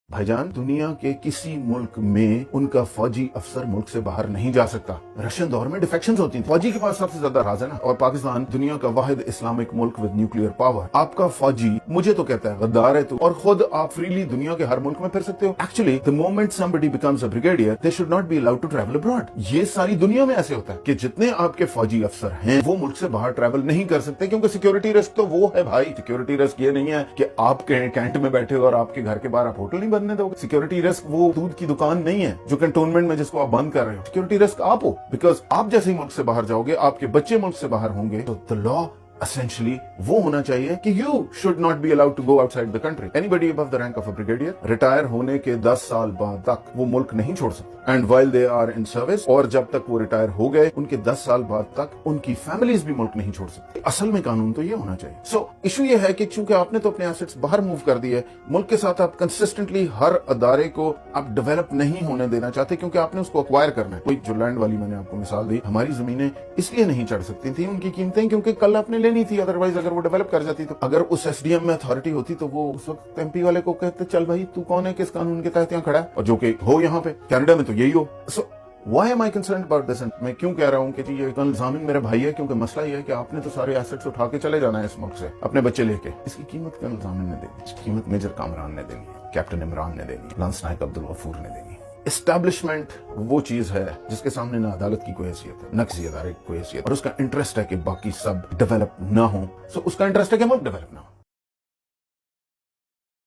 भाईजान, दुनिया के किसी मुल्क में उनका फौजी अफसर मुल्क से बाहर नहीं जा सकता। रशियन दौर में डिफेक्शंस होती थी, फौजी के पास सबसे ज्यादा राज है ना। और पाकिस्तान दुनिया का वाहिद इस्लामिक मुल्क विद न्यूक्लियर पावर। आपका फौजी मुझे तो कहता है गद्दार है तू, और खुद आप फ्रीली दुनिया के हर मुल्क में फिर सकते हो। Actually the moment somebody becomes a brigadier they should not be allowed to travel abroad. ये सारी दुनिया में ऐसे होता है कि जितने आपके फौजी अफसर हैं वो मुल्क से बाहर ट्रैवल नहीं कर सकते, क्योंकि सिक्योरिटी रिस्क तो वो है भाई। सिक्योरिटी रिस्क ये नहीं है कि आप कैंट में बैठे हो और आपके घर के बाहर आप होटल नहीं बनने दोगे। सिक्योरिटी रिस्क वो दूध की दुकान नहीं है जो कंटोनमेंट में जिसको आप बंद कर रहे हो। सिक्योरिटी रिस्क आप हो, बिकॉज आप जैसे ही मुल्क से बाहर जाओगे, आपके बच्चे मुल्क से बाहर होंगे, तो द लॉ essentially वो होना चाहिए कि you should not be allowed to go outside the country. Anybody above the rank of a brigadier retire होने के 10 साल बाद तक वो मुल्क नहीं छोड़ सकते। And while they are in service, और जब तक वो रिटायर हो गए उनके 10 साल बाद तक उनकी फैमिलीज भी मुल्क नहीं छोड़ सकती। असल में कानून तो ये होना चाहिए। सो इशू ये है कि चूंकि आपने तो अपने एसेट्स बाहर मूव कर दिए, मुल्क के साथ आप कंसिस्टेंटली हर अदारे को आप डेवलप नहीं होने देना चाहते, क्योंकि आपने उसको अक्वायर करना है। कोई जो लैंड वाली मैंने आपको मिसाल दी, हमारी जमीनें इसलिए नहीं चढ़ सकती थी उनकी कीमतें क्योंकि कल आपने लेनी थी, अदरवाइज अगर वो डेवलप कर जाती तो। अगर उस एसडीएम में अथॉरिटी होती तो वो उस वक्त एमपी वाले को कहते चल भाई तू कौन है, किस कानून के तहत यहाँ खड़ा है, और जो कि हो यहाँ पे कनाडा में तो यही हो। सो Why am I concerned about this? मैं क्यों कह रहा हूँ कि जी ये कर्नल ज़ामिन मेरा भाई है, क्योंकि मसला ये है कि आपने तो सारे एसेट्स उठा के चले जाना है इस मुल्क से अपने बच्चे लेके। इसकी कीमत कर्नल ज़ामिन ने देनी, इसकी कीमत मेजर कामरान ने देनी है, कैप्टन इमरान ने देनी, लांस नायक अब्दुल गफूर ने देनी। एस्टैब्लिशमेंट वो चीज है जिसके सामने ना अदालत की कोई हैसियत है, न किसी अदारे की कोई हैसियत, और उसका इंटरेस्ट है कि बाकी सब डेवलप ना हो। सो उसका इंटरेस्ट है कि मुल्क डेवलप ना हो।